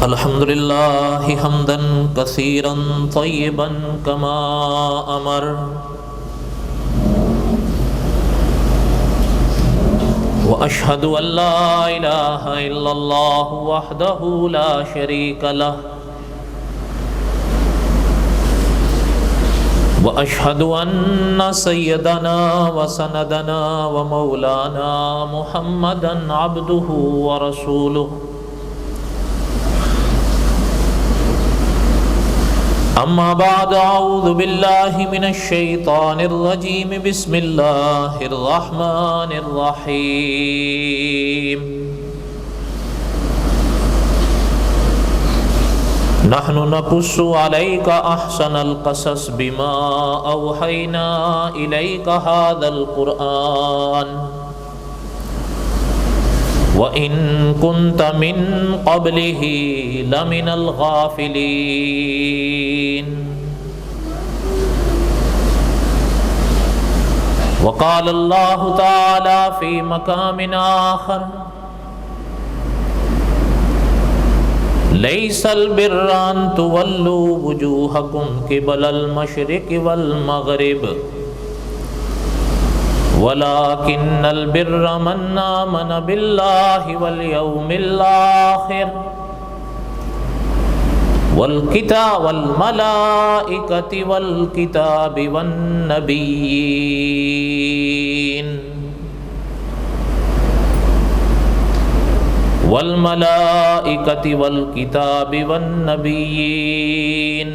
الحمدللہ حمدا کثیرا طیبا کما امر واشہد ان لا الہ الا اللہ وحدہ لا شریک لہ واشہد ان سیدنا وسندنا ومولانا محمدا عبدہ ورسولہ اما بعد اعوذ باللہ من الشیطان الرجیم بسم اللہ الرحمن الرحیم نحن نقص علیک احسن القصص بما اوحینا الیک هذا القرآن وَإِن كُنْتَ مِن قَبْلِهِ لَمِنَ الْغَافِلِينَ وقال الله تعالى في مقام آخر ليس البر أن تولوا وجوهكم قبل المشرق والمغرب ولكن البر من آمن بالله واليوم الآخر والملائكة والكتاب والنبيين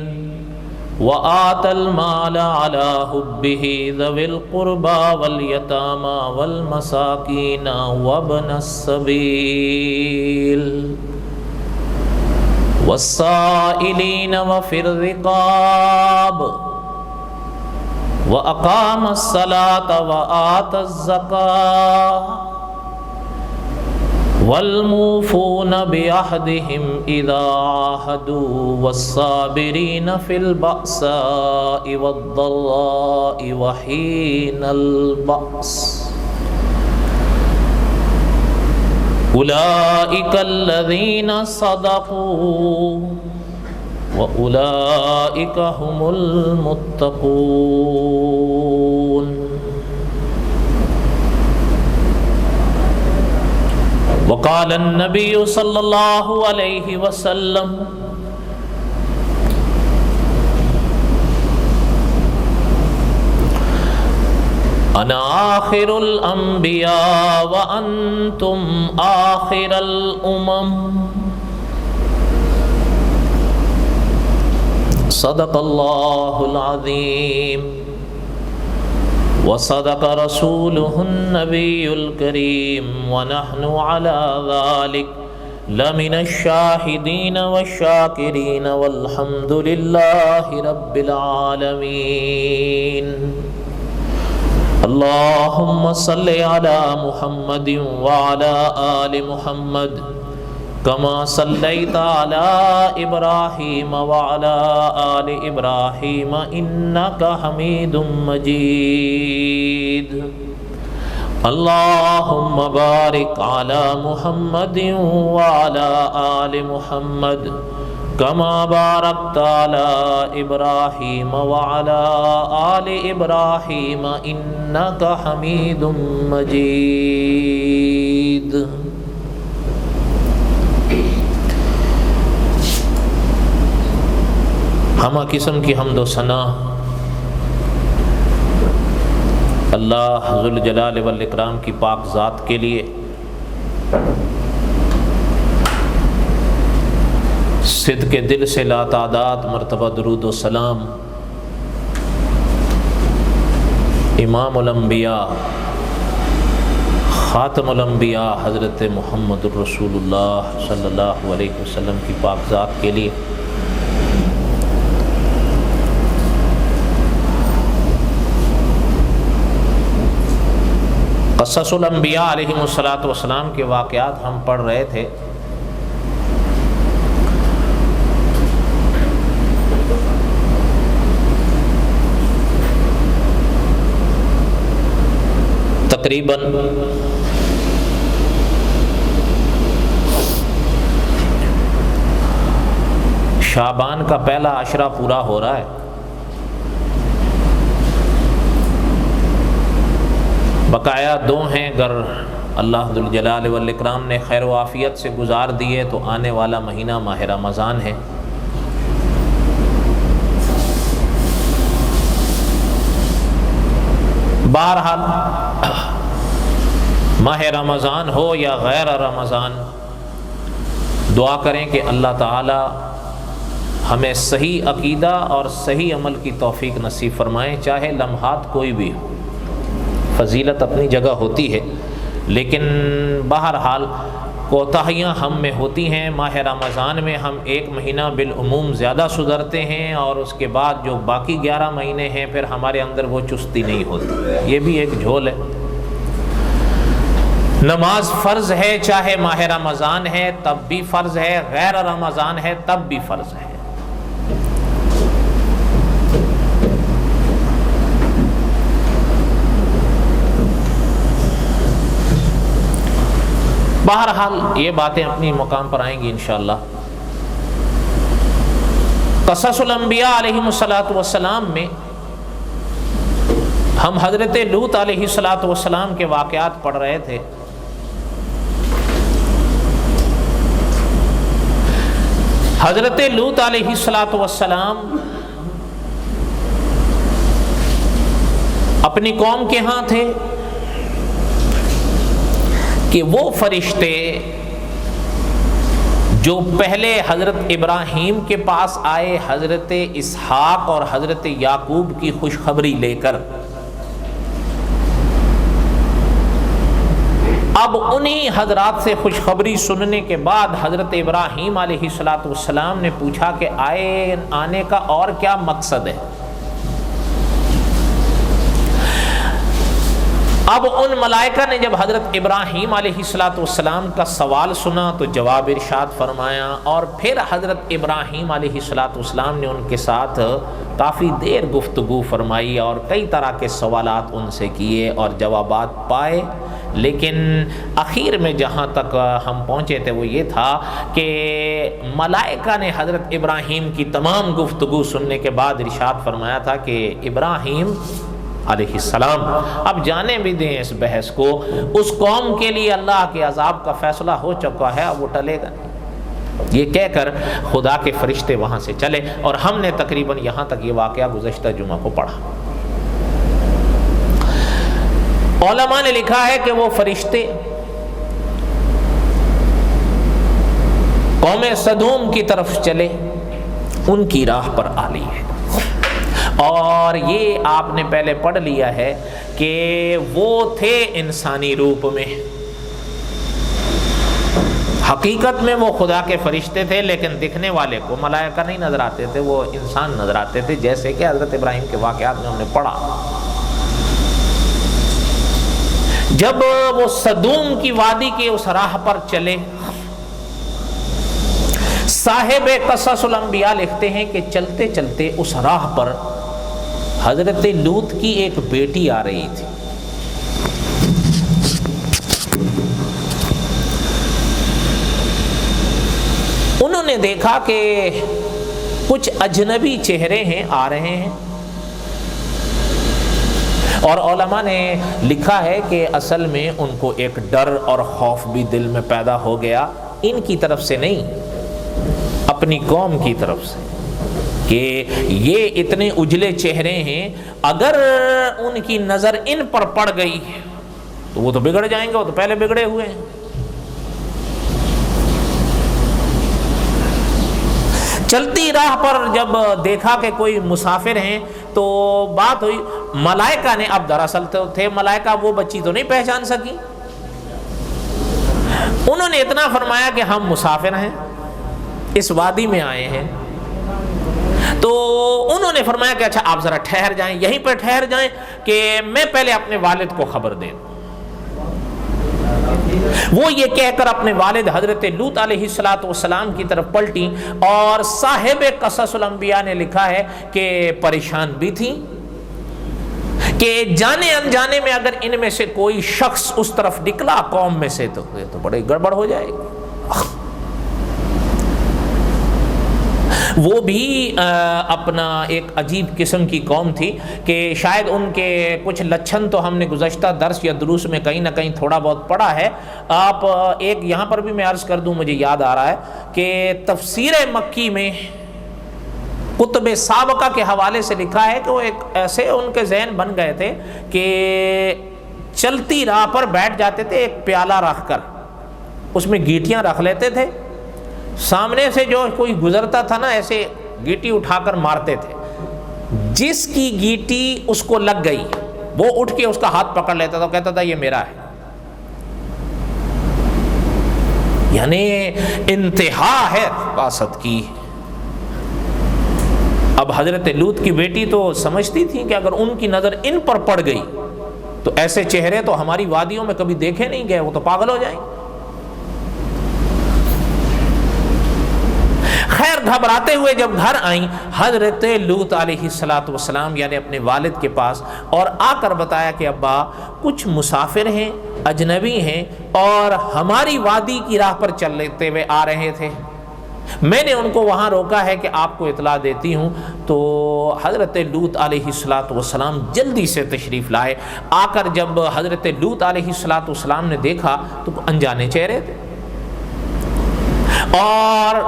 وآتى المال على حبه ذوي القربى واليتامى والمساكين وابن السبيل والسائلين وفي الرقاب وأقام الصلاة وآتى الزكاة والموفون بعهدهم إذا عاهدوا والصابرين في البأساء والضراء وحين البأس أولئك الذين صدقوا وأولئك هم المتقون وقال النبي صلى الله عليه وسلم أنا آخر الأنبياء وأنتم آخر الأمم صدق الله العظيم وصدق رسوله النبي الكريم ونحن على ذلك لمن الشاهدين والشاكرين والحمد لله رب العالمين اللهم صل على محمد وعلى آل محمد كما صليت على إبراهيم وعلى آل إبراهيم إنك حميد مجيد اللهم بارك على محمد وعلى آل محمد كما باركت على إبراهيم وعلى آل إبراهيم إنك حميد مجيد ہمہ قسم کی حمد و ثنا اللہ ذوالجلال والاکرام کی پاک ذات کے لیے، صدق دل سے لاتعداد مرتبہ درود و سلام امام الانبیاء خاتم الانبیاء حضرت محمد الرسول اللہ صلی اللہ علیہ وسلم کی پاک ذات کے لیے، قصص الانبیاء علیہم السلام کے واقعات ہم پڑھ رہے تھے۔ تقریباً شعبان کا پہلا عشرہ پورا ہو رہا ہے۔ بقایا دو ہیں، اگر اللہ ذوالجلال والاکرام نے خیر و عافیت سے گزار دیے تو آنے والا مہینہ ماہ رمضان ہے۔ بہرحال ماہ رمضان ہو یا غیر رمضان، دعا کریں کہ اللہ تعالی ہمیں صحیح عقیدہ اور صحیح عمل کی توفیق نصیب فرمائیں، چاہے لمحات کوئی بھی ہو۔ فضیلت اپنی جگہ ہوتی ہے، لیکن بہرحال کوتاہیاں ہم میں ہوتی ہیں۔ ماہ رمضان میں ہم ایک مہینہ بالعموم زیادہ سدھرتے ہیں، اور اس کے بعد جو باقی 11 مہینے ہیں پھر ہمارے اندر وہ چستی نہیں ہوتی۔ یہ بھی ایک جھول ہے۔ نماز فرض ہے، چاہے ماہ رمضان ہے تب بھی فرض ہے، غیر رمضان ہے تب بھی فرض ہے۔ بہرحال یہ باتیں اپنی مقام پر آئیں گی انشاءاللہ۔ قصص الانبیاء علیہم السلام میں ہم حضرت لوط علیہ السلام کے واقعات پڑھ رہے تھے۔ حضرت لوط علیہ السلام اپنی قوم کے ہاں تھے کہ وہ فرشتے جو پہلے حضرت ابراہیم کے پاس آئے حضرت اسحاق اور حضرت یعقوب کی خوشخبری لے کر، اب انہی حضرات سے خوشخبری سننے کے بعد حضرت ابراہیم علیہ السلام نے پوچھا کہ آنے کا اور کیا مقصد ہے؟ اب ان ملائکہ نے جب حضرت ابراہیم علیہ السلام کا سوال سنا تو جواب ارشاد فرمایا، اور پھر حضرت ابراہیم علیہ السلام نے ان کے ساتھ کافی دیر گفتگو فرمائی اور کئی طرح کے سوالات ان سے کیے اور جوابات پائے، لیکن اخیر میں جہاں تک ہم پہنچے تھے وہ یہ تھا کہ ملائکہ نے حضرت ابراہیم کی تمام گفتگو سننے کے بعد ارشاد فرمایا تھا کہ ابراہیم علیہ السلام اب جانے بھی دیں اس بحث کو، اس قوم کے لیے اللہ کے عذاب کا فیصلہ ہو چکا ہے، اب وہ ٹلے گا۔ یہ کہہ کر خدا کے فرشتے وہاں سے چلے، اور ہم نے تقریباً یہاں تک یہ واقعہ گزشتہ جمعہ کو پڑھا۔ علماء نے لکھا ہے کہ وہ فرشتے قوم سدوم کی طرف چلے، ان کی راہ پر آ لی ہے، اور یہ آپ نے پہلے پڑھ لیا ہے کہ وہ تھے انسانی روپ میں، حقیقت میں وہ خدا کے فرشتے تھے، لیکن دکھنے والے کو ملائکہ نہیں نظر آتے تھے، وہ انسان نظر آتے تھے، جیسے کہ حضرت ابراہیم کے واقعات میں ہم نے پڑھا۔ جب وہ سدوم کی وادی کے اس راہ پر چلے، صاحب قصص الانبیاء لکھتے ہیں کہ چلتے چلتے اس راہ پر حضرت لوط کی ایک بیٹی آ رہی تھی۔ انہوں نے دیکھا کہ کچھ اجنبی چہرے ہیں آ رہے ہیں، اور علماء نے لکھا ہے کہ اصل میں ان کو ایک ڈر اور خوف بھی دل میں پیدا ہو گیا، ان کی طرف سے نہیں، اپنی قوم کی طرف سے، کہ یہ اتنے اجلے چہرے ہیں، اگر ان کی نظر ان پر پڑ گئی تو وہ تو بگڑ جائیں گے، وہ تو پہلے بگڑے ہوئے ہیں۔ چلتی راہ پر جب دیکھا کہ کوئی مسافر ہیں تو بات ہوئی، ملائکہ نے، اب دراصل تھے ملائکہ، وہ بچی تو نہیں پہچان سکی، انہوں نے اتنا فرمایا کہ ہم مسافر ہیں، اس وادی میں آئے ہیں، تو انہوں نے فرمایا کہ اچھا آپ ذرا ٹھہر جائیں، یہیں پر ٹھہر جائیں کہ میں پہلے اپنے والد کو خبر دے دوں۔ وہ یہ کہہ کر اپنے والد حضرت لوط علیہ السلام کی طرف پلٹی، اور صاحب قصص الانبیاء نے لکھا ہے کہ پریشان بھی تھی کہ جانے انجانے میں اگر ان میں سے کوئی شخص اس طرف نکلا قوم میں سے تو یہ تو بڑی گڑبڑ ہو جائے گی. وہ بھی اپنا ایک عجیب قسم کی قوم تھی کہ شاید ان کے کچھ لچھن تو ہم نے گزشتہ درس یا دروس میں کہیں نہ کہیں تھوڑا بہت پڑھا ہے. آپ ایک یہاں پر بھی میں عرض کر دوں, مجھے یاد آ رہا ہے کہ تفسیر مکی میں کتب سابقہ کے حوالے سے لکھا ہے کہ وہ ایک ایسے ان کے ذہن بن گئے تھے کہ چلتی راہ پر بیٹھ جاتے تھے, ایک پیالہ رکھ کر اس میں گیٹیاں رکھ لیتے تھے, سامنے سے جو کوئی گزرتا تھا نا ایسے گیٹی اٹھا کر مارتے تھے, جس کی گیٹی اس کو لگ گئی وہ اٹھ کے اس کا ہاتھ پکڑ لیتا تھا, کہتا تھا یہ میرا ہے. یعنی انتہا ہے فاسد کی. اب حضرت لوط کی بیٹی تو سمجھتی تھی کہ اگر ان کی نظر ان پر پڑ گئی تو ایسے چہرے تو ہماری وادیوں میں کبھی دیکھے نہیں گئے, وہ تو پاگل ہو جائیں. خیر گھبراتے ہوئے جب گھر آئیں حضرت لوط علیہ السلام یعنی اپنے والد کے پاس, اور آ کر بتایا کہ ابا کچھ مسافر ہیں, اجنبی ہیں اور ہماری وادی کی راہ پر چلتے ہوئے آ رہے تھے, میں نے ان کو وہاں روکا ہے کہ آپ کو اطلاع دیتی ہوں. تو حضرت لوط علیہ السلام جلدی سے تشریف لائے. آ کر جب حضرت لوط علیہ السلام نے دیکھا تو انجانے چہرے تھے. اور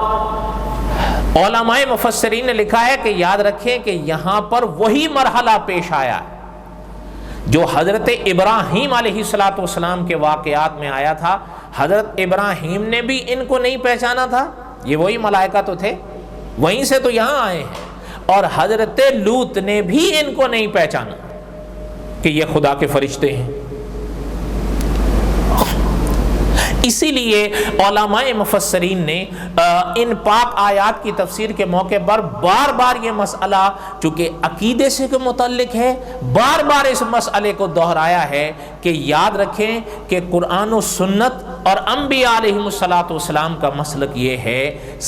علماء مفسرین نے لکھا ہے کہ یاد رکھیں کہ یہاں پر وہی مرحلہ پیش آیا ہے جو حضرت ابراہیم علیہ السلام کے واقعات میں آیا تھا. حضرت ابراہیم نے بھی ان کو نہیں پہچانا تھا, یہ وہی ملائکہ تو تھے, وہیں سے تو یہاں آئے ہیں. اور حضرت لوط نے بھی ان کو نہیں پہچانا کہ یہ خدا کے فرشتے ہیں. اسی لیے علماء مفسرین نے ان پاک آیات کی تفسیر کے موقع پر بار بار یہ مسئلہ چونکہ عقیدے سے کے متعلق ہے, بار بار اس مسئلے کو دہرایا ہے کہ یاد رکھیں کہ قرآن و سنت اور انبیاء علیہم السلام کا مسلک یہ ہے,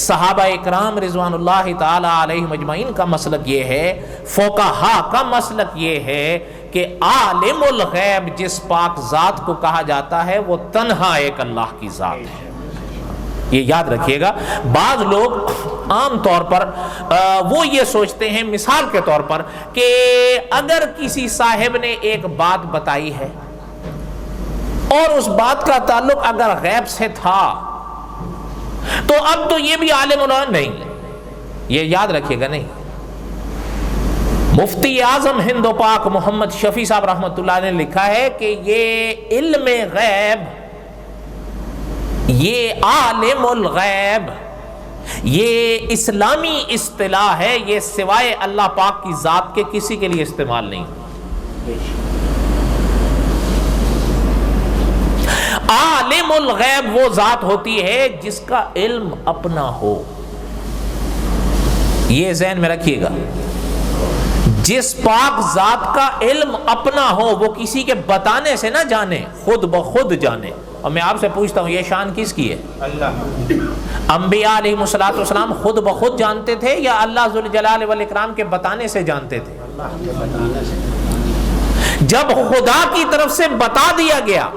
صحابہ اکرام رضوان اللہ تعالی علیہم اجمعین کا مسلک یہ ہے, فقہا کا مسلک یہ ہے کہ عالم الغیب جس پاک ذات کو کہا جاتا ہے وہ تنہا ایک اللہ کی ذات ہے. یہ یاد رکھیے گا. بعض لوگ عام طور پر وہ یہ سوچتے ہیں مثال کے طور پر کہ اگر کسی صاحب نے ایک بات بتائی ہے اور اس بات کا تعلق اگر غیب سے تھا تو اب تو یہ بھی عالم الغیب نہیں. یہ یاد رکھیے گا. نہیں, مفتی اعظم ہند و پاک محمد شفیع صاحب رحمۃ اللہ نے لکھا ہے کہ یہ علم غیب, یہ عالم الغیب, یہ اسلامی اصطلاح ہے, یہ سوائے اللہ پاک کی ذات کے کسی کے لیے استعمال نہیں. عالم الغیب وہ ذات ہوتی ہے جس کا علم اپنا ہو. یہ ذہن میں رکھیے گا. جس پاک ذات کا علم اپنا ہو, وہ کسی کے بتانے سے نہ جانے, خود بخود جانے. اور میں آپ سے پوچھتا ہوں یہ شان کس کی ہے؟ اللہ. انبیاء علیہ السلام خود بخود جانتے تھے یا اللہ ذوالجلال والاکرام کے بتانے سے جانتے تھے؟ جب خدا کی طرف سے بتا دیا گیا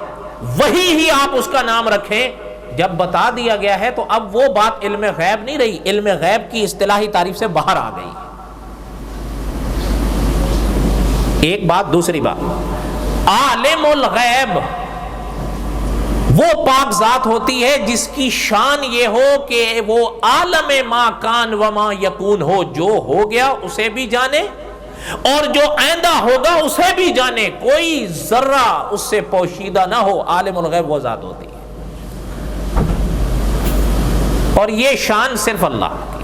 وہی ہی آپ اس کا نام رکھیں. جب بتا دیا گیا ہے تو اب وہ بات علم غیب نہیں رہی, علم غیب کی اصطلاحی تعریف سے باہر آ گئی. ایک بات. دوسری بات, عالم الغیب وہ پاک ذات ہوتی ہے جس کی شان یہ ہو کہ وہ عالم ما کان و ما یکون ہو, جو ہو گیا اسے بھی جانے اور جو آئندہ ہوگا اسے بھی جانے, کوئی ذرہ اس سے پوشیدہ نہ ہو. عالم الغیب وہ ذات ہوتی ہے اور یہ شان صرف اللہ کی.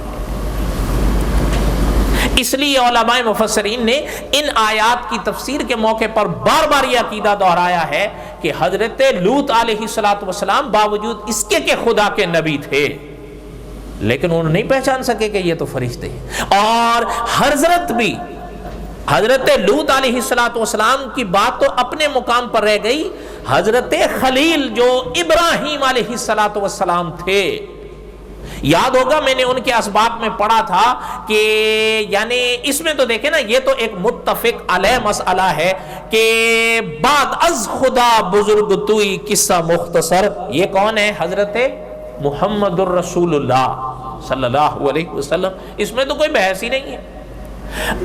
اس لیے علماء مفسرین نے ان آیات کی تفسیر کے موقع پر بار بار یہ عقیدہ دہرایا ہے کہ حضرت لوط علیہ السلام باوجود اس کے کہ خدا کے نبی تھے لیکن انہوں نے نہیں پہچان سکے کہ یہ تو فرشتے ہیں. اور حضرت بھی حضرت لوط علیہ السلام کی بات تو اپنے مقام پر رہ گئی, حضرت خلیل جو ابراہیم علیہ السلام تھے یاد ہوگا میں نے ان کے اسباب میں پڑھا تھا کہ یعنی اس میں تو دیکھیں نا، یہ تو ایک متفق علیہ مسئلہ ہے کہ بعد از خدا بزرگ توئی قصہ مختصر، یہ کون ہے؟ حضرت محمد الرسول اللہ صلی اللہ علیہ وسلم، اس میں تو کوئی بحث ہی نہیں ہے۔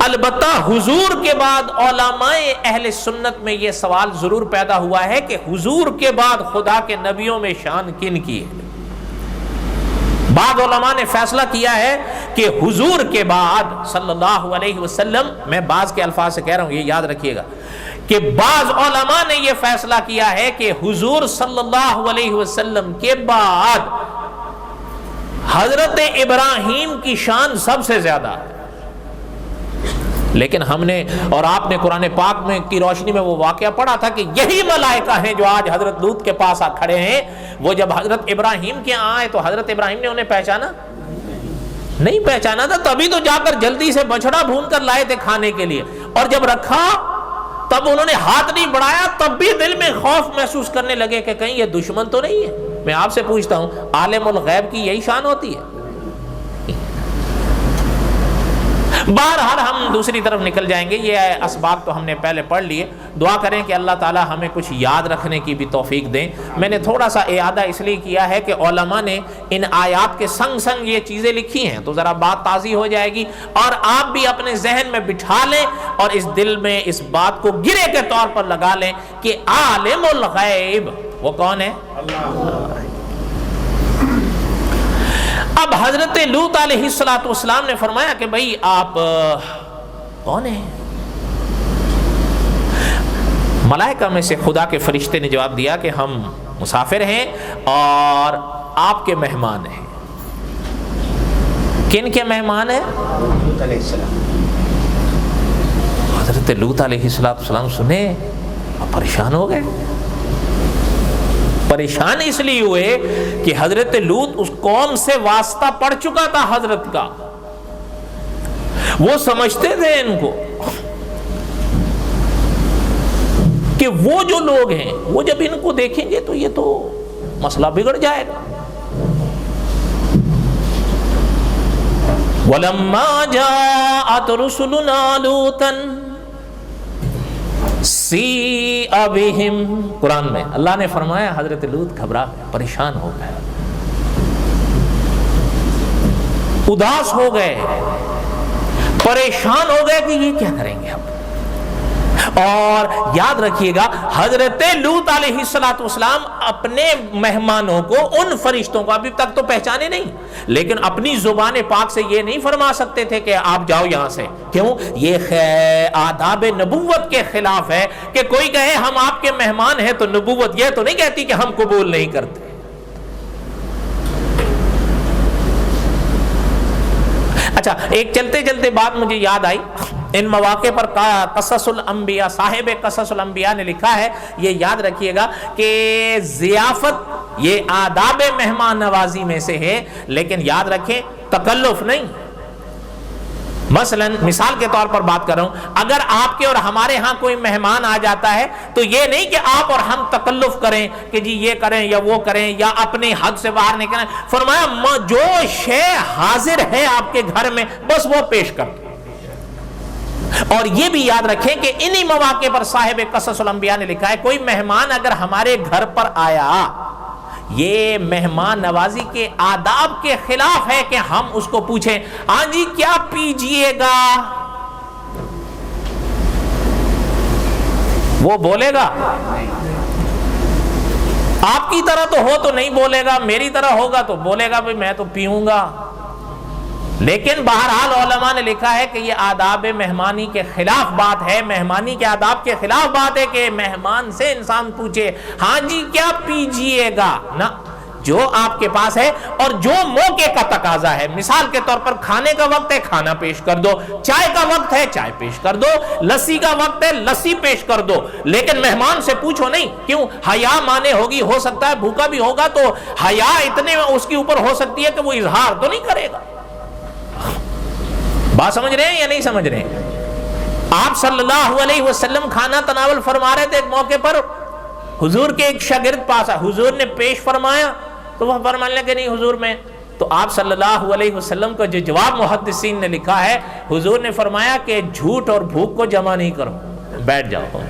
البتہ حضور کے بعد علماء اہل سنت میں یہ سوال ضرور پیدا ہوا ہے کہ حضور کے بعد خدا کے نبیوں میں شان کن کی ہے؟ بعض علماء نے فیصلہ کیا ہے کہ حضور کے بعد صلی اللہ علیہ وسلم، میں بعض کے الفاظ سے کہہ رہا ہوں، یہ یاد رکھیے گا کہ بعض علماء نے یہ فیصلہ کیا ہے کہ حضور صلی اللہ علیہ وسلم کے بعد حضرت ابراہیم کی شان سب سے زیادہ ہے۔ لیکن ہم نے اور آپ نے قرآن پاک میں کی روشنی میں وہ واقعہ پڑھا تھا کہ یہی ملائکہ ہیں جو آج حضرت لوط کے پاس آ کھڑے ہیں، وہ جب حضرت ابراہیم کے آئے تو حضرت ابراہیم نے انہیں پہچانا نہیں، پہچانا تھا تبھی تو جا کر جلدی سے بچڑا بھون کر لائے تھے کھانے کے لیے، اور جب رکھا تب انہوں نے ہاتھ نہیں بڑھایا، تب بھی دل میں خوف محسوس کرنے لگے کہ کہیں یہ دشمن تو نہیں ہے۔ میں آپ سے پوچھتا ہوں، عالم الغیب کی یہی شان ہوتی ہے؟ بہرحال ہم دوسری طرف نکل جائیں گے، یہ اسباب تو ہم نے پہلے پڑھ لیے۔ دعا کریں کہ اللہ تعالی ہمیں کچھ یاد رکھنے کی بھی توفیق دیں۔ میں نے تھوڑا سا اعادہ اس لیے کیا ہے کہ علماء نے ان آیات کے سنگ سنگ یہ چیزیں لکھی ہیں تو ذرا بات تازی ہو جائے گی، اور آپ بھی اپنے ذہن میں بٹھا لیں اور اس دل میں اس بات کو گرے کے طور پر لگا لیں کہ عالم الغیب وہ کون ہے؟ اللہ۔ اب حضرت لوط علیہ السلام نے فرمایا کہ بھئی آپ کون ہیں؟ ملائکہ میں سے خدا کے فرشتے نے جواب دیا کہ ہم مسافر ہیں اور آپ کے مہمان ہیں۔ کن کے مہمان ہیں؟ لوط علیہ السلام۔ حضرت لوط علیہ السلام سنے اور پریشان ہو گئے۔ پریشان اس لیے ہوئے کہ حضرت لوط اس قوم سے واسطہ پڑ چکا تھا حضرت کا، وہ سمجھتے تھے ان کو کہ وہ جو لوگ ہیں وہ جب ان کو دیکھیں گے تو یہ تو مسئلہ بگڑ جائے گا۔ وَلَمَّا جَاءَتْ رُسُلُنَا لُوطًا سِیءَ بِهِمْ، قرآن میں اللہ نے فرمایا حضرت لوط گھبرا گئے، پریشان ہو گئے، اداس ہو گئے، پریشان ہو گئے کہ یہ کیا کریں گے اب۔ اور یاد رکھیے گا حضرت لوط علیہ السلام اپنے مہمانوں کو، ان فرشتوں کو ابھی تک تو پہچانے نہیں، لیکن اپنی زبان پاک سے یہ نہیں فرما سکتے تھے کہ آپ جاؤ یہاں سے۔ کیوں؟ یہ آداب نبوت کے خلاف ہے کہ کوئی کہے ہم آپ کے مہمان ہیں تو نبوت یہ تو نہیں کہتی کہ ہم قبول نہیں کرتے۔ اچھا، ایک چلتے چلتے بات مجھے یاد آئی، ان مواقع پر قصص الانبیاء، صاحب قصص الانبیاء نے لکھا ہے، یہ یاد رکھیے گا کہ ضیافت یہ آداب مہمان نوازی میں سے ہے، لیکن یاد رکھیں تکلف نہیں۔ مثلا مثال کے طور پر بات کر رہا ہوں، اگر آپ کے اور ہمارے ہاں کوئی مہمان آ جاتا ہے تو یہ نہیں کہ آپ اور ہم تکلف کریں کہ جی یہ کریں یا وہ کریں یا اپنی حد سے باہر نکلیں۔ فرمایا جو شے حاضر ہے آپ کے گھر میں بس وہ پیش کر دیں۔ اور یہ بھی یاد رکھیں کہ انہی مواقع پر صاحب قصص الانبیاء نے لکھا ہے کوئی مہمان اگر ہمارے گھر پر آیا، یہ مہمان نوازی کے آداب کے خلاف ہے کہ ہم اس کو پوچھیں ہاں جی کیا پیجئے گا، وہ بولے گا؟ آپ کی طرح تو ہو تو نہیں بولے گا، میری طرح ہوگا تو بولے گا بھئی میں تو پیوں گا۔ لیکن بہرحال علماء نے لکھا ہے کہ یہ آداب مہمانی کے خلاف بات ہے، مہمانی کے آداب کے خلاف بات ہے کہ مہمان سے انسان پوچھے ہاں جی کیا پیجئے گا، نہ، جو آپ کے پاس ہے اور جو موقع کا تقاضا ہے۔ مثال کے طور پر کھانے کا وقت ہے کھانا پیش کر دو، چائے کا وقت ہے چائے پیش کر دو، لسی کا وقت ہے لسی پیش کر دو، لیکن مہمان سے پوچھو نہیں۔ کیوں؟ حیا مانے ہوگی، ہو سکتا ہے بھوکا بھی ہوگا تو حیا اتنے اس کے اوپر ہو سکتی ہے کہ وہ اظہار تو نہیں کرے گا۔ بات سمجھ رہے ہیں یا نہیں سمجھ رہے ہیں؟ آپ صلی اللہ علیہ وسلم کھانا تناول فرما رہے تھے، ایک موقع پر حضور کے ایک شاگرد پاس آیا، حضور نے پیش فرمایا تو وہ فرمانے لگے نہیں حضور میں تو آپ صلی اللہ علیہ وسلم کا جو جواب محدثین نے لکھا ہے، حضور نے فرمایا کہ جھوٹ اور بھوک کو جمع نہیں کرو، بیٹھ جاؤ۔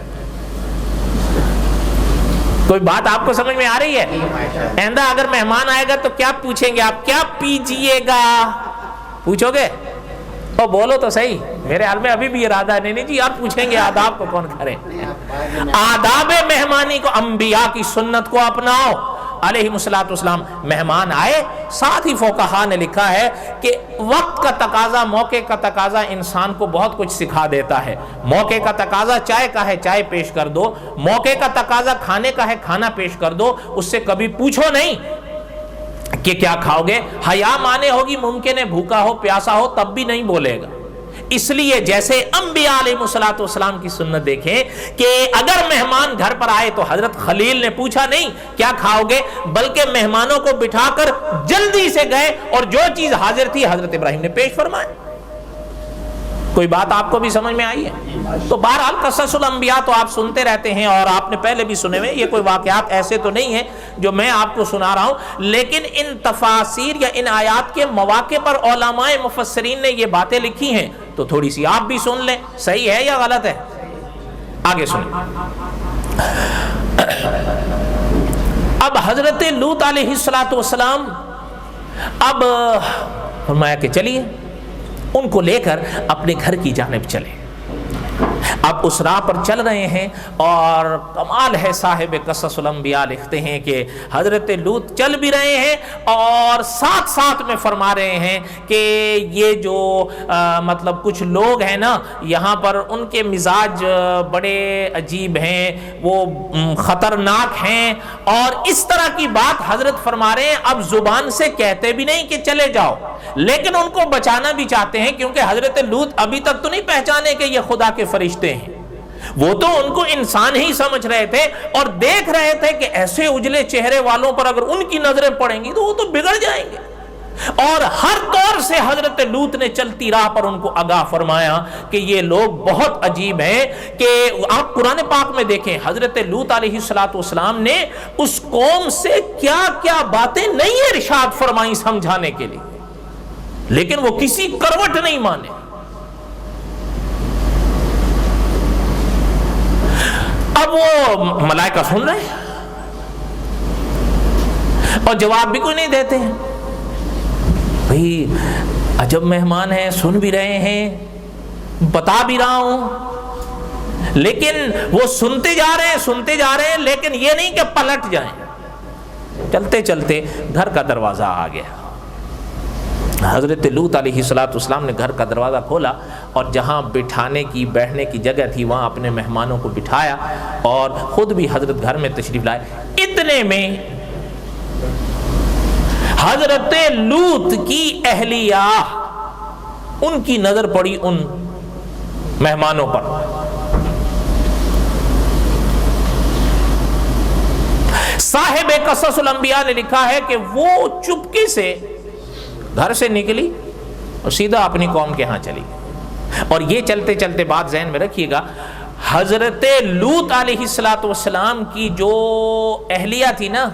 کوئی بات آپ کو سمجھ میں آ رہی ہے؟ آئندہ اگر مہمان آئے گا تو کیا پوچھیں گے آپ؟ کیا پیجئے گا پوچھو گے؟ او بولو تو صحیح، میرے حال میں ابھی بھی ارادہ نہیں جی آپ پوچھیں گے آداب کو کون کرے؟ آداب مہمانی کو، انبیاء کی سنت کو اپناؤ علیہ السلام۔ مہمان آئے، ساتھ ہی فقہا نے لکھا ہے کہ وقت کا تقاضا، موقع کا تقاضا انسان کو بہت کچھ سکھا دیتا ہے۔ موقع کا تقاضا چائے کا ہے، چائے پیش کر دو۔ موقع کا تقاضا کھانے کا ہے، کھانا پیش کر دو۔ اس سے کبھی پوچھو نہیں کہ کیا کھاؤ گے، حیا مانے ہوگی، ممکن ہے بھوکا ہو پیاسا ہو تب بھی نہیں بولے گا۔ اس لیے جیسے انبیاء علیہ السلام کی سنت دیکھیں کہ اگر مہمان گھر پر آئے تو حضرت خلیل نے پوچھا نہیں کیا کھاؤ گے، بلکہ مہمانوں کو بٹھا کر جلدی سے گئے اور جو چیز حاضر تھی حضرت ابراہیم نے پیش فرمایا۔ کوئی بات آپ کو بھی سمجھ میں آئی ہے؟ تو بہرحال قصص الانبیاء تو آپ سنتے رہتے ہیں اور آپ نے پہلے بھی سنے ہوئے، یہ کوئی واقعات ایسے تو نہیں ہیں جو میں آپ کو سنا رہا ہوں، لیکن ان تفاسیر یا ان آیات کے مواقع پر علماء مفسرین نے یہ باتیں لکھی ہیں تو تھوڑی سی آپ بھی سن لیں، صحیح ہے یا غلط ہے؟ آگے سنیں۔ اب حضرت لوط علیہ السلام اب فرمایا کہ چلیے ان کو لے کر اپنے گھر کی جانب چلے۔ اب اس راہ پر چل رہے ہیں اور کمال ہے، صاحب قصص الانبیاء لکھتے ہیں کہ حضرت لوط چل بھی رہے ہیں اور ساتھ ساتھ میں فرما رہے ہیں کہ یہ جو مطلب کچھ لوگ ہیں نا یہاں پر، ان کے مزاج بڑے عجیب ہیں، وہ خطرناک ہیں، اور اس طرح کی بات حضرت فرما رہے ہیں۔ اب زبان سے کہتے بھی نہیں کہ چلے جاؤ، لیکن ان کو بچانا بھی چاہتے ہیں، کیونکہ حضرت لوط ابھی تک تو نہیں پہچانے کہ یہ خدا کے فرشتے ہیں، وہ تو ان کو انسان ہی سمجھ رہے تھے اور دیکھ رہے تھے کہ ایسے اجلے چہرے والوں پر اگر ان کی نظریں پڑیں گی تو وہ تو بگڑ جائیں گے۔ اور ہر طور سے حضرت لوط نے چلتی راہ پر ان کو آگاہ فرمایا کہ یہ لوگ بہت عجیب ہیں، کہ آپ قرآن پاک میں دیکھیں حضرت لوط علیہ السلام نے اس قوم سے کیا کیا باتیں نہیں ارشاد فرمائی سمجھانے کے لیے، لیکن وہ کسی کروٹ نہیں مانے۔ اب وہ ملائکہ سن رہے ہیں اور جواب بھی کوئی نہیں دیتے ہیں۔ بھئی عجب مہمان ہیں، سن بھی رہے ہیں، بتا بھی رہا ہوں، لیکن وہ سنتے جا رہے ہیں، لیکن یہ نہیں کہ پلٹ جائیں۔ چلتے چلتے گھر کا دروازہ آ گیا۔ حضرت لوط علیہ السلام نے گھر کا دروازہ کھولا اور جہاں بٹھانے کی بیٹھنے کی جگہ تھی وہاں اپنے مہمانوں کو بٹھایا اور خود بھی حضرت گھر میں تشریف لائے۔ اتنے میں حضرت لوط کی اہلیہ، ان کی نظر پڑی ان مہمانوں پر۔ صاحب قصص الانبیاء نے لکھا ہے کہ وہ چپکے سے گھر سے نکلی اور سیدھا اپنی قوم کے ہاں چلی۔ اور یہ چلتے چلتے بات ذہن میں رکھیے گا، حضرت لوط علیہ السلام کی جو اہلیہ تھی نا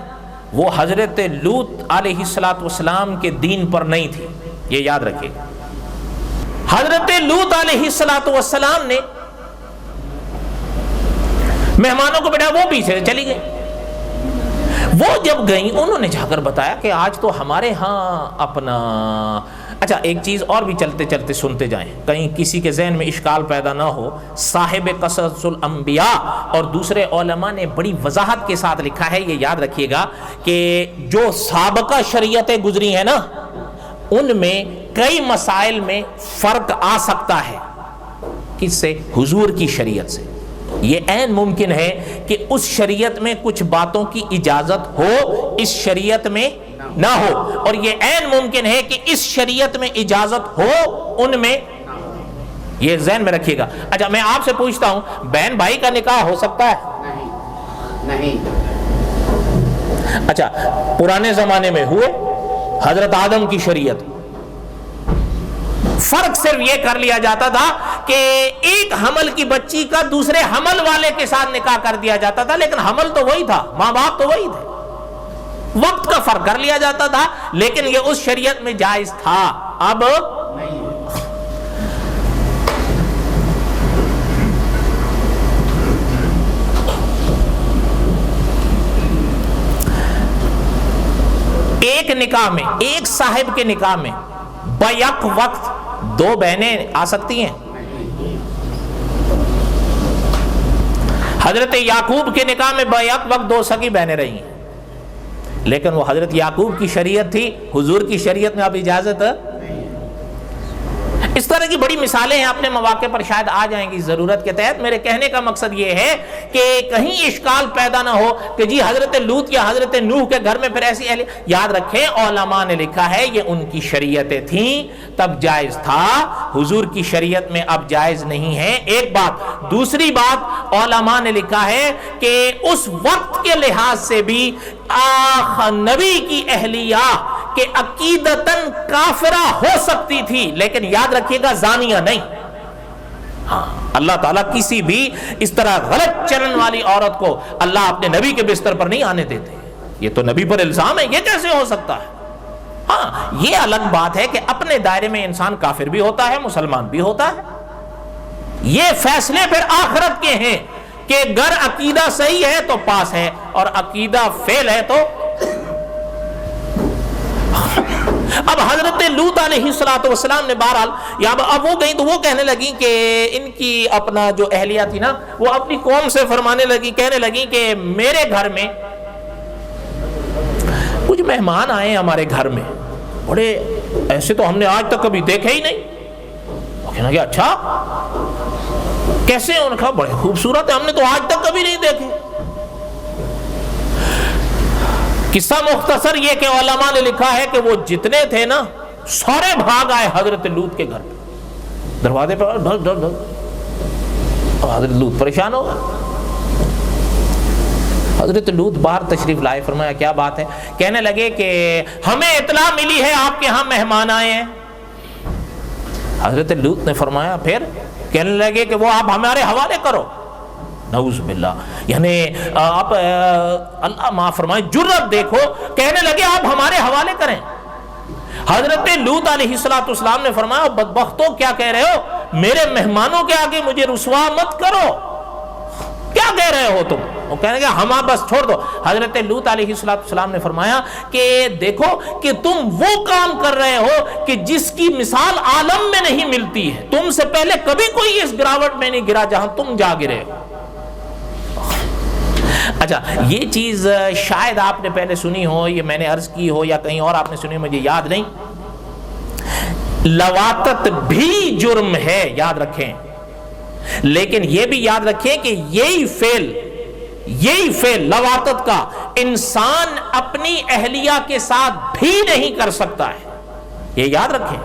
وہ حضرت لوط علیہ السلام کے دین پر نہیں تھی، یہ یاد رکھیے گا۔ حضرت لوط علیہ السلام نے مہمانوں کو بٹھایا، وہ پیچھے چلی گئی۔ وہ جب گئیں انہوں نے جا کر بتایا کہ آج تو ہمارے ہاں اپنا اچھا ایک چیز اور بھی چلتے چلتے سنتے جائیں، کہیں کسی کے ذہن میں اشکال پیدا نہ ہو۔ صاحب قصص الانبیاء اور دوسرے علماء نے بڑی وضاحت کے ساتھ لکھا ہے، یہ یاد رکھیے گا کہ جو سابقہ شریعتیں گزری ہیں نا ان میں کئی مسائل میں فرق آ سکتا ہے۔ کس سے؟ حضور کی شریعت سے۔ یہ عین ممکن ہے کہ اس شریعت میں کچھ باتوں کی اجازت ہو، اس شریعت میں نہ ہو، اور یہ عین ممکن ہے کہ اس شریعت میں اجازت ہو ان میں، یہ ذہن میں رکھیے گا۔ اچھا میں آپ سے پوچھتا ہوں، بہن بھائی کا نکاح ہو سکتا ہے؟ نہیں۔ اچھا پرانے زمانے میں ہوئے، حضرت آدم کی شریعت، فرق صرف یہ کر لیا جاتا تھا کہ ایک حمل کی بچی کا دوسرے حمل والے کے ساتھ نکاح کر دیا جاتا تھا، لیکن حمل تو وہی تھا، ماں باپ تو وہی تھے، وقت کا فرق کر لیا جاتا تھا، لیکن یہ اس شریعت میں جائز تھا، اب نہیں۔ ایک نکاح میں، ایک صاحب کے نکاح میں بیک وقت دو بہنیں آ سکتی ہیں؟ حضرت یعقوب کے نکاح میں بیک وقت دو سگی بہنیں رہی ہیں، لیکن وہ حضرت یعقوب کی شریعت تھی، حضور کی شریعت میں اب اجازت۔ اس طرح کی بڑی مثالیں ہیں، اپنے مواقع پر شاید آ جائیں گی ضرورت کے تحت۔ میرے کہنے کا مقصد یہ ہے کہ کہیں اشکال پیدا نہ ہو کہ جی حضرت لوط یا حضرت نوح کے گھر میں پھر ایسی اہل، یاد رکھیں علماء نے لکھا ہے یہ ان کی شریعتیں تھیں تب جائز تھا، حضور کی شریعت میں اب جائز نہیں ہے، ایک بات۔ دوسری بات، علماء نے لکھا ہے کہ اس وقت کے لحاظ سے بھی نبی کی اہلیہ کہ عقیدتاً کافرہ ہو سکتی تھی، لیکن یاد رکھیے گا زانیہ نہیں۔ ہاں، اللہ تعالیٰ کسی بھی اس طرح غلط چلن والی عورت کو اللہ اپنے نبی کے بستر پر نہیں آنے دیتے، یہ تو نبی پر الزام ہے، یہ کیسے ہو سکتا ہے؟ ہاں، یہ الگ بات ہے کہ اپنے دائرے میں انسان کافر بھی ہوتا ہے، مسلمان بھی ہوتا ہے، یہ فیصلے پھر آخرت کے ہیں کہ گر عقیدہ صحیح ہے تو پاس ہے اور عقیدہ فیل ہے تو۔ اب حضرت لوط علیہ السلام نے بہرحال اب وہ گئی تو وہ کہنے لگی کہ ان کی اپنا جو اہلیہ تھی نا وہ اپنی قوم سے فرمانے لگی، کہنے لگی کہ میرے گھر میں کچھ مہمان آئے ہمارے گھر میں، بڑے ایسے تو ہم نے آج تک کبھی دیکھے ہی نہیں۔ کہنا کہ اچھا کیسے ہیں؟ انہوں نے کہا بڑے خوبصورت ہے، ہم نے تو آج تک کبھی نہیں دیکھے۔ قصہ مختصر یہ کہ علماء نے لکھا ہے کہ وہ جتنے تھے نا سارے بھاگ آئے حضرت لوط کے گھر پہ، دروازے پہ ڈھک ڈھک ڈھک، حضرت لوط پریشان ہو گئے۔ حضرت لوط باہر تشریف لائے، فرمایا کیا بات ہے؟ کہنے لگے کہ ہمیں اطلاع ملی ہے آپ کے ہاں مہمان آئے ہیں۔ حضرت لوط نے فرمایا پھر؟ کہنے لگے کہ وہ آپ ہمارے حوالے کرو۔ نعوذ باللہ، یعنی آپ اللہ معاف فرمائے جرت دیکھو، کہنے لگے آپ ہمارے حوالے کریں۔ حضرت لوط علیہ السلام نے فرمایا بدبختو کیا کہہ رہے ہو؟ میرے مہمانوں کے آگے مجھے رسوا مت کرو، کیا کہہ رہے ہو تم؟ وہ کہنے لگے ہم آپ بس چھوڑ دو۔ حضرت لوط علیہ السلام نے فرمایا کہ دیکھو کہ تم وہ کام کر رہے ہو کہ جس کی مثال عالم میں نہیں ملتی ہے، تم سے پہلے کبھی کوئی اس گراوٹ میں نہیں گرا جہاں تم جا گرے ہو۔ اچھا، یہ چیز شاید آپ نے پہلے سنی ہو، یہ میں نے عرض کی ہو یا کہیں اور آپ نے سنی، مجھے یاد نہیں۔ لواطت بھی جرم ہے، یاد رکھیں، لیکن یہ بھی یاد رکھیں کہ یہی فعل لواطت کا انسان اپنی اہلیہ کے ساتھ بھی نہیں کر سکتا ہے، یہ یاد رکھیں۔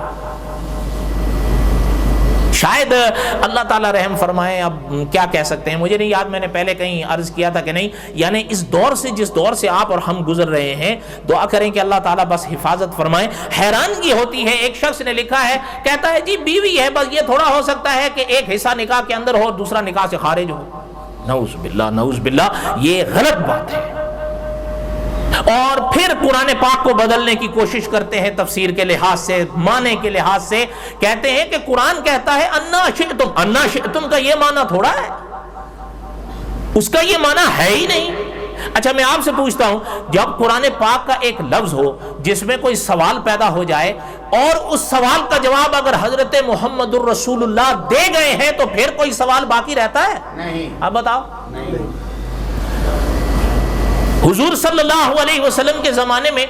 شاید اللہ تعالیٰ رحم فرمائے، اب کیا کہہ سکتے ہیں، مجھے نہیں یاد، میں نے پہلے کہیں عرض کیا تھا کہ نہیں، یعنی اس دور سے جس دور سے آپ اور ہم گزر رہے ہیں، دعا کریں کہ اللہ تعالیٰ بس حفاظت فرمائے۔ حیرانگی ہوتی ہے، ایک شخص نے لکھا ہے، کہتا ہے جی بیوی ہے، بس یہ تھوڑا ہو سکتا ہے کہ ایک حصہ نکاح کے اندر ہو، دوسرا نکاح سے خارج ہو۔ نعوذ باللہ، نعوذ باللہ، یہ غلط بات ہے۔ اور پھر قرآن پاک کو بدلنے کی کوشش کرتے ہیں تفسیر کے لحاظ سے، معنی کے لحاظ سے، کہتے ہیں کہ قرآن کہتا ہے انا شئتم کا یہ معنی تھوڑا ہے، اس کا یہ معنی ہے ہی نہیں۔ اچھا میں آپ سے پوچھتا ہوں، جب قرآن پاک کا ایک لفظ ہو جس میں کوئی سوال پیدا ہو جائے اور اس سوال کا جواب اگر حضرت محمد الرسول اللہ دے گئے ہیں تو پھر کوئی سوال باقی رہتا ہے؟ نہیں۔ اب بتاؤ۔ نہیں۔ حضور صلی اللہ علیہ وسلم کے زمانے میں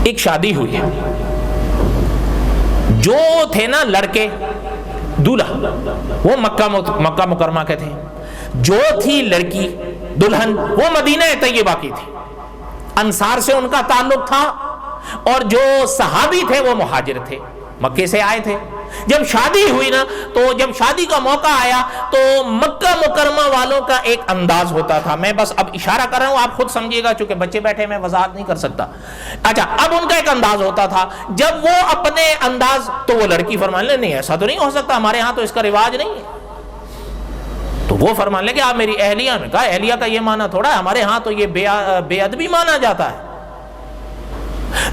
ایک شادی ہوئی، جو تھے نا لڑکے دولہا وہ مکہ مکرمہ کے تھے، جو تھی لڑکی دلہن وہ مدینہ طیبہ کی تھی، انصار سے ان کا تعلق تھا، اور جو صحابی تھے وہ مہاجر تھے، مکے سے آئے تھے۔ جب شادی ہوئی نا تو جب شادی کا موقع آیا تو مکہ مکرمہ والوں کا ایک انداز ہوتا تھا، میں بس اب اشارہ کر رہا ہوں، آپ خود سمجھیے گا چونکہ بچے بیٹھے میں وضاحت نہیں کر سکتا۔ اچھا، اب ان کا ایک انداز ہوتا تھا، جب وہ اپنے انداز تو وہ لڑکی فرمانے لگی نہیں ایسا تو نہیں ہو سکتا، ہمارے ہاں تو اس کا رواج نہیں ہے، تو وہ فرمان لگے آپ میری اہلیہ میں. کہا اہلیہ کا یہ معنی تھوڑا ہے, ہمارے ہاں تو یہ بے ادبی مانا جاتا ہے.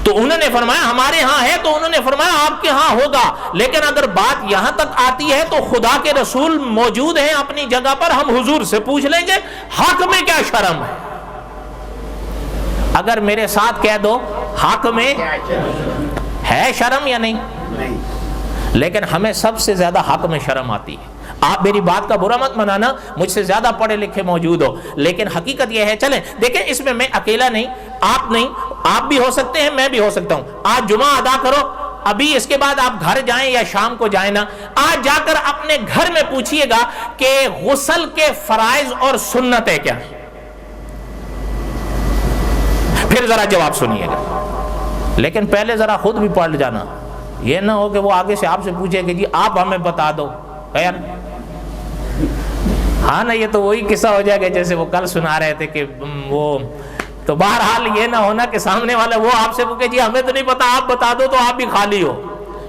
تو انہوں نے فرمایا ہمارے ہاں ہے, تو انہوں نے فرمایا آپ کے ہاں ہوگا, لیکن اگر بات یہاں تک آتی ہے تو خدا کے رسول موجود ہیں اپنی جگہ پر, ہم حضور سے پوچھ لیں گے حق میں کیا شرم ہے. اگر میرے ساتھ کہہ دو حق میں ہے شرم یا نہیں, لیکن ہمیں سب سے زیادہ حق میں شرم آتی ہے. آپ میری بات کا برا مت منانا, مجھ سے زیادہ پڑھے لکھے موجود ہو, لیکن حقیقت یہ ہے. چلیں دیکھیں, اس میں اکیلا نہیں, آپ نہیں, آپ بھی ہو سکتے ہیں, میں بھی ہو سکتا ہوں. آج جمعہ ادا کرو, ابھی اس کے بعد آپ گھر جائیں یا شام کو جائیں نا, آج جا کر اپنے گھر میں پوچھئے گا کہ غسل کے فرائض اور سنتیں کیا ہیں, پھر ذرا جواب سنیے گا. لیکن پہلے ذرا خود بھی پڑھ جانا, یہ نہ ہو کہ وہ آگے سے آپ سے پوچھے کہ جی آپ ہمیں بتا دو. خیر ہاں نا, یہ تو وہی قصہ ہو جائے گا جیسے وہ کل سنا رہے تھے کہ وہ, تو بہرحال یہ نہ ہونا کہ سامنے والا وہ آپ سے پوچھے جی ہمیں تو نہیں پتا, آپ بتا دو, تو آپ بھی خالی ہو.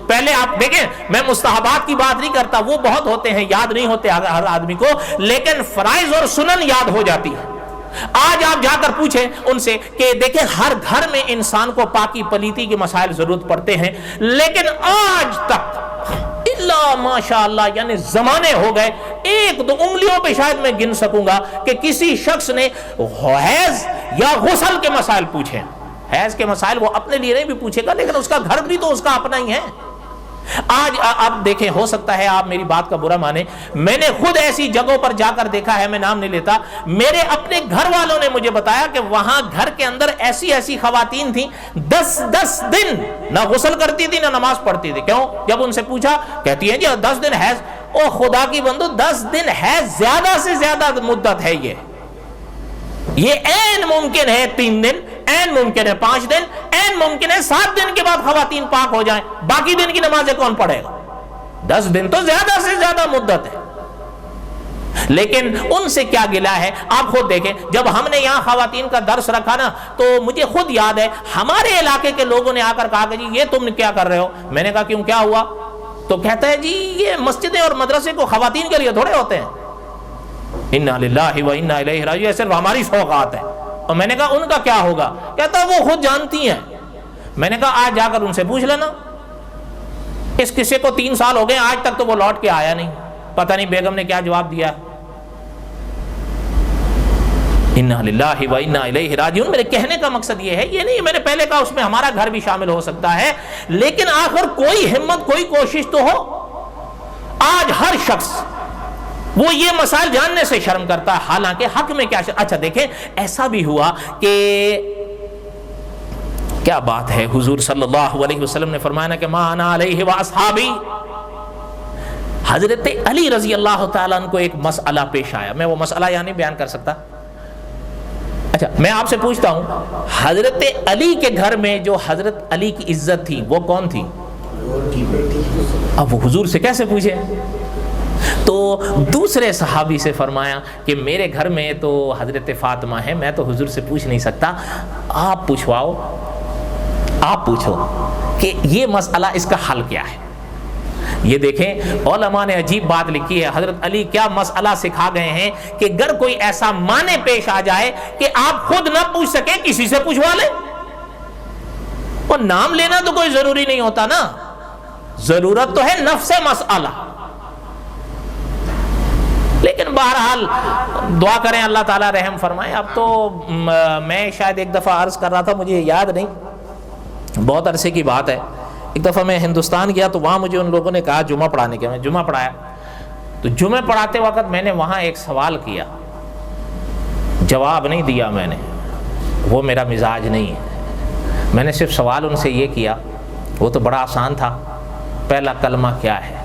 پہلے آپ دیکھیں, میں مستحبات کی بات نہیں کرتا, وہ بہت ہوتے ہیں, یاد نہیں ہوتے ہر آدمی کو, لیکن فرائض اور سنن یاد ہو جاتی ہے. آج آپ جا کر پوچھیں ان سے کہ دیکھیں ہر گھر میں انسان کو پاکی پلیتی کے مسائل ضرورت پڑتے ہیں, لیکن آج تک اللہ ماشاءاللہ یعنی زمانے ہو گئے, ایک دو انگلیوں پہ شاید میں گن سکوں گا کہ کسی شخص نے حیض یا غسل کے مسائل پوچھے. حیض کے مسائل وہ اپنے لیے نہیں بھی پوچھے گا, لیکن اس کا گھر بھی تو اس کا اپنا ہی ہے. آج آپ دیکھیں, ہو سکتا ہے آپ میری بات کا برا مانیں, میں نے خود ایسی جگہوں پر جا کر دیکھا ہے, میں نام نہیں لیتا, میرے اپنے گھر والوں نے مجھے بتایا کہ وہاں گھر کے اندر ایسی خواتین تھیں 10 دن نہ غسل کرتی تھی نہ نماز پڑھتی تھی. کیوں؟ جب ان سے پوچھا کہتی ہیں جی 10 دن حیض. او خدا کی بندو, 10 دن حیض زیادہ سے زیادہ مدت ہے, یہ عین ممکن ہے 3 دن, عین ممکن ہے 5 دن, عین ممکن ہے 7 دن کے بعد خواتین پاک ہو جائیں. باقی دن کی نمازیں کون پڑھے گا؟ 10 دن تو زیادہ سے زیادہ مدت ہے. لیکن ان سے کیا گلا ہے, آپ خود دیکھیں. جب ہم نے یہاں خواتین کا درس رکھا نا, تو مجھے خود یاد ہے ہمارے علاقے کے لوگوں نے آ کر کہا کہ جی یہ تم کیا کر رہے ہو. میں نے کہا کیوں, کیا ہوا؟ تو کہتا ہے جی یہ مسجدیں اور مدرسے کو خواتین کے لیے تھوڑے ہوتے ہیں. انا للہ و انا الیہ راجعون, صرف ہماری سوغات ہے. اور میں نے کہا ان کا کیا ہوگا؟ کہتا ہے وہ خود جانتی ہیں. میں نے کہا آج جا کر ان سے پوچھ لینا. اس قصے کو 3 سال ہو گئے, آج تک تو وہ لوٹ کے آیا نہیں. پتہ نہیں بیگم نے کیا جواب دیا. انا للہ و انا الیہ راجعون. میرے کہنے کا مقصد یہ ہے, یہ نہیں میں نے پہلے کہا اس میں ہمارا گھر بھی شامل ہو سکتا ہے, لیکن آخر کوئی ہمت, کوئی کوشش تو ہو. آج ہر شخص وہ یہ مسائل جاننے سے شرم کرتا ہے, حالانکہ حق میں کیا اچھا دیکھیں, ایسا بھی ہوا کہ کیا بات ہے, حضور صلی اللہ علیہ وسلم نے فرمایا کہ ما انا علیہ واصحابی. حضرت علی رضی اللہ تعالیٰ عنہ کو ایک مسئلہ پیش آیا, میں وہ مسئلہ یہاں نہیں بیان کر سکتا. اچھا میں آپ سے پوچھتا ہوں, حضرت علی کے گھر میں جو حضرت علی کی عزت تھی وہ کون تھی؟ اب وہ حضور سے کیسے پوچھے؟ تو دوسرے صحابی سے فرمایا کہ میرے گھر میں تو حضرت فاطمہ ہے, میں تو حضور سے پوچھ نہیں سکتا, آپ پوچھواؤ, آپ پوچھو کہ یہ مسئلہ اس کا حل کیا ہے. یہ دیکھیں علماء نے عجیب بات لکھی ہے, حضرت علی کیا مسئلہ سکھا گئے ہیں کہ اگر کوئی ایسا معنی پیش آ جائے کہ آپ خود نہ پوچھ سکیں, کسی سے پوچھوا لیں. اور نام لینا تو کوئی ضروری نہیں ہوتا نا, ضرورت تو ہے نفس مسئلہ. لیکن بہرحال دعا کریں اللہ تعالیٰ رحم فرمائے. اب تو میں شاید ایک دفعہ عرض کر رہا تھا, مجھے یاد نہیں, بہت عرصے کی بات ہے. ایک دفعہ میں ہندوستان گیا تو وہاں مجھے ان لوگوں نے کہا جمعہ پڑھانے کے, میں جمعہ پڑھایا. تو جمعہ پڑھاتے وقت میں نے وہاں ایک سوال کیا, جواب نہیں دیا میں نے, وہ میرا مزاج نہیں ہے. میں نے صرف سوال ان سے یہ کیا, وہ تو بڑا آسان تھا, پہلا کلمہ کیا ہے؟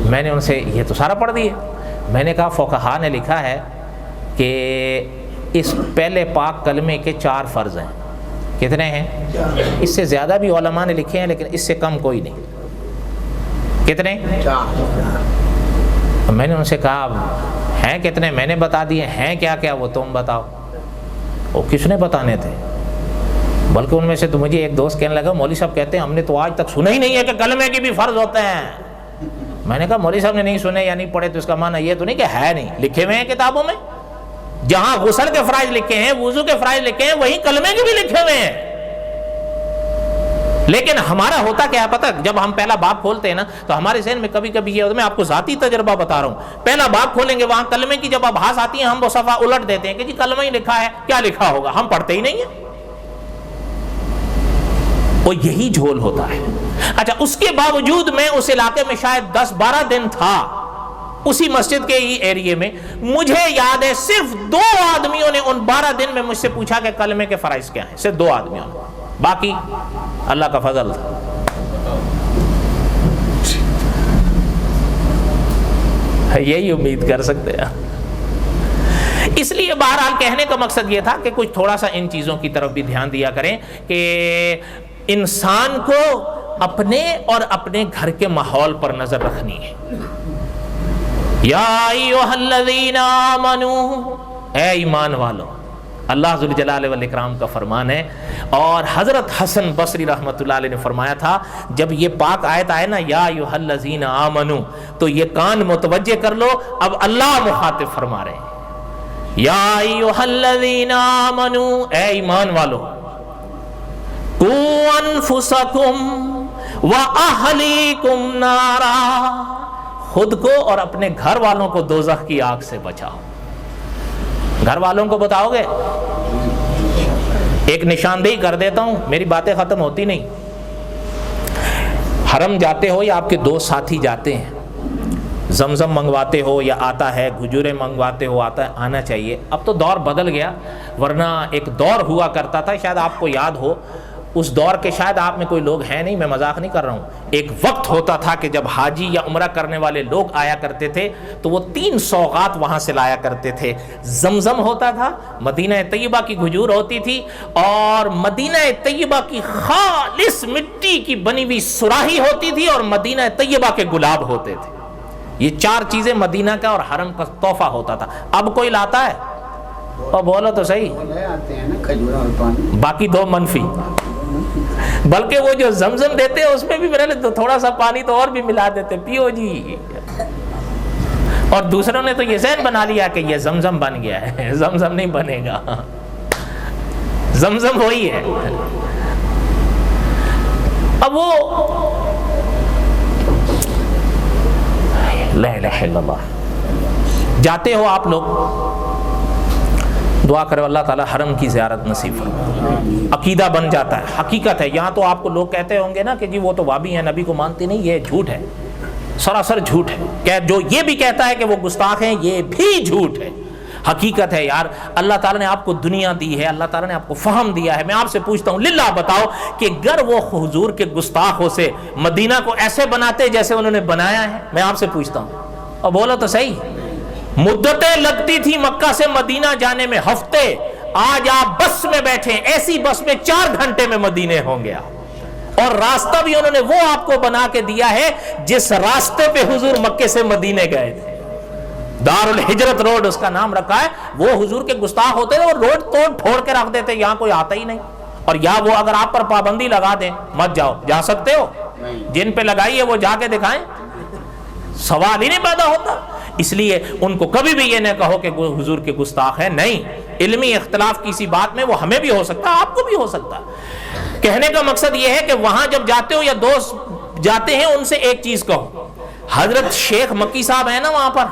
میں نے ان سے یہ تو سارا پڑھ دیا. میں نے کہا فقہا نے لکھا ہے کہ اس پہلے پاک کلمے کے 4 فرض ہیں. کتنے ہیں؟ اس سے زیادہ بھی علماء نے لکھے ہیں, لیکن اس سے کم کوئی نہیں. کتنے؟ 4. میں نے ان سے کہا ہیں کتنے؟ میں نے بتا دیے. ہیں کیا کیا وہ تم بتاؤ. وہ کس نے بتانے تھے؟ بلکہ ان میں سے تو مجھے ایک دوست کہنے لگا, مولوی صاحب کہتے ہیں ہم نے تو آج تک سنا ہی نہیں ہے کہ کلمے کے بھی فرض ہوتے ہیں. میں نے کہا مولوی صاحب نے نہیں سنے یا نہیں پڑھے تو اس کا معنی یہ تو نہیں کہ ہے نہیں، لکھے ہوئے ہیں کتابوں میں، جہاں غسل کے فرائض لکھے ہیں، وضو کے فرائض لکھے ہیں، وہیں کلمے کے بھی لکھے ہوئے ہیں۔ لیکن ہمارا ہوتا کیا ہے پتہ، جب ہم پہلا باب کھولتے ہیں نا تو ہمارے ذہن میں کبھی کبھی یہ ہوتا ہے، میں آپ کو ذاتی تجربہ بتا رہا ہوں، پہلا باب کھولیں گے وہاں کلمے کی جب آبھاس آتی ہے ہم وہ صفحہ الٹ دیتے ہیں کہ جی کلمہ ہی لکھا ہے، کیا لکھا ہوگا، ہم پڑھتے ہی نہیں ہیں، وہ یہی جھول ہوتا ہے۔ اچھا، اس کے باوجود میں اس علاقے میں شاید 10-12 دن تھا، اسی مسجد کے ہی ایریے میں، مجھے یاد ہے صرف 2 آدمیوں نے ان 12 دن میں مجھ سے پوچھا کہ کلمے کے فرائض کیا ہیں، صرف 2 آدمیوں نے، باقی اللہ کا فضل تھا۔ یہی امید کر سکتے ہیں۔ اس لیے بہرحال کہنے کا مقصد یہ تھا کہ کچھ تھوڑا سا ان چیزوں کی طرف بھی دھیان دیا کریں کہ انسان کو اپنے اور اپنے گھر کے ماحول پر نظر رکھنی ہے۔ یا ایھا الذین آمنوا، اے ایمان والو، اللہ ذوالجلال والاکرام کا فرمان ہے۔ اور حضرت حسن بصری رحمۃ اللہ علیہ نے فرمایا تھا جب یہ پاک آیت آئے نا یا ایھا الذین آمنوا، تو یہ کان متوجہ کر لو، اب اللہ مخاطب فرما رہے ہیں، یا ایھا الذین آمنوا، اے ایمان والو، قوا انفسکم واہلیکم نارا، خود کو اور اپنے گھر والوں کو دوزخ کی آگ سے بچاؤ۔ گھر والوں کو بتاؤ گے؟ ایک نشاندہی کر دیتا ہوں، میری باتیں ختم ہوتی نہیں۔ حرم جاتے ہو یا آپ کے دوست ساتھی جاتے ہیں، زمزم منگواتے ہو یا آتا ہے، کھجوریں منگواتے ہو آتا ہے، آنا چاہیے۔ اب تو دور بدل گیا، ورنہ ایک دور ہوا کرتا تھا، شاید آپ کو یاد ہو، اس دور کے شاید آپ میں کوئی لوگ ہیں نہیں، میں مذاق نہیں کر رہا ہوں، ایک وقت ہوتا تھا کہ جب حاجی یا عمرہ کرنے والے لوگ آیا کرتے تھے تو وہ 3 سوغات وہاں سے لایا کرتے تھے۔ زمزم ہوتا تھا، مدینہ طیبہ کی کھجور ہوتی تھی، اور مدینہ طیبہ کی خالص مٹی کی بنی ہوئی سراہی ہوتی تھی، اور مدینہ طیبہ کے گلاب ہوتے تھے۔ یہ 4 چیزیں مدینہ کا اور حرم کا تحفہ ہوتا تھا۔ اب کوئی لاتا ہے؟ اور بولو تو صحیح، باقی 2 منفی، بلکہ وہ جو زمزم دیتے ہیں اس میں بھی میرے لیے تھوڑا سا پانی تو اور بھی ملا دیتے، پیو جی۔ اور دوسروں نے تو یہ ذہن بنا لیا کہ یہ زمزم بن گیا ہے، زمزم نہیں بنے گا، زمزم وہی ہے۔ اب وہ لا الہ الا اللہ، جاتے ہو آپ لوگ، دعا کرو اللہ تعالیٰ حرم کی زیارت نصیب فرمائے، عقیدہ بن جاتا ہے، حقیقت ہے۔ یہاں تو آپ کو لوگ کہتے ہوں گے نا کہ جی وہ تو وابی ہیں، نبی کو مانتے نہیں، یہ جھوٹ ہے، سراسر جھوٹ ہے۔ کہ جو یہ بھی کہتا ہے کہ وہ گستاخ ہیں، یہ بھی جھوٹ ہے۔ حقیقت ہے یار، اللہ تعالیٰ نے آپ کو دنیا دی ہے، اللہ تعالیٰ نے آپ کو فہم دیا ہے۔ میں آپ سے پوچھتا ہوں للہ بتاؤ کہ گر وہ حضور کے گستاخوں سے مدینہ کو ایسے بناتے جیسے انہوں نے بنایا ہے؟ میں آپ سے پوچھتا ہوں، اور بولو تو صحیح۔ مدتیں لگتی تھی مکہ سے مدینہ جانے میں، ہفتے، آج آپ بس میں بیٹھے، ایسی بس میں 4 گھنٹے میں مدینے ہوں گے، اور راستہ بھی انہوں نے وہ آپ کو بنا کے دیا ہے جس راستے پہ حضور مکے سے مدینے گئے تھے۔ دار الہجرت روڈ اس کا نام رکھا ہے۔ وہ حضور کے گستاخ ہوتے تھے، وہ روڈ توڑ پھوڑ کے رکھ دیتے، یہاں کوئی آتا ہی نہیں۔ اور یا وہ اگر آپ پر پابندی لگا دیں مت جاؤ، جا سکتے ہو، جن پہ لگائی ہے وہ جا کے دکھائیں، سوال ہی نہیں پیدا ہوتا۔ اس لیے ان کو کبھی بھی یہ نہ کہو کہ وہ حضور کے گستاخ ہیں، نہیں۔ علمی اختلاف کسی بات میں وہ ہمیں بھی ہو سکتا ہے، آپ کو بھی ہو سکتا ہے۔ کہنے کا مقصد یہ ہے کہ وہاں جب جاتے ہو یا دوست جاتے ہیں ان سے ایک چیز کہو، حضرت شیخ مکی صاحب ہیں نا وہاں پر،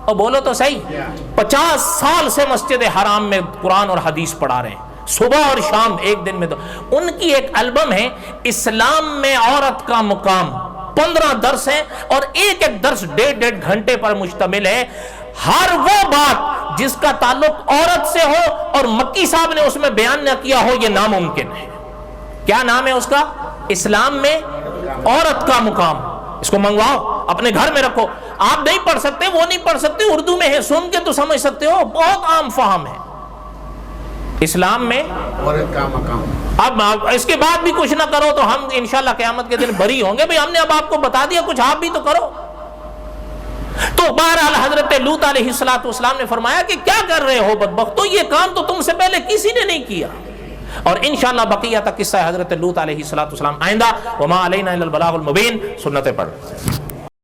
اور بولو تو صحیح، 50 سال سے مسجد حرام میں قرآن اور حدیث پڑھا رہے ہیں، صبح اور شام ایک دن میں۔ تو ان کی ایک البم ہے اسلام میں عورت کا مقام، 15 درس ہیں، اور ایک ایک درس 1.5 گھنٹے پر مشتمل ہے۔ ہر وہ بات جس کا تعلق عورت سے ہو اور مکی صاحب نے اس میں بیان نہ کیا ہو، یہ ناممکن ہے۔ کیا نام ہے اس کا؟ اسلام میں عورت کا مقام۔ اس کو منگواؤ، اپنے گھر میں رکھو۔ آپ نہیں پڑھ سکتے، وہ نہیں پڑھ سکتے، اردو میں ہے، سن کے تو سمجھ سکتے ہو، بہت عام فہم ہے اسلام میں عورت کا مقام۔ اب اس کے بعد بھی کچھ نہ کرو تو ہم انشاءاللہ قیامت کے دن بری ہوں گے۔ بھئی ہم نے اب آپ کو بتا دیا، کچھ آپ بھی تو کرو۔ تو بہرحال حضرت لوط علیہ السلام نے فرمایا کہ کیا کر رہے ہو بدبختو، یہ کام تو تم سے پہلے کسی نے نہیں کیا۔ اور انشاءاللہ بقیہ تک قصہ حضرت لوط علیہ السلام آئندہ۔ وما علینا الا البلاغ المبین، سنتیں پڑھ۔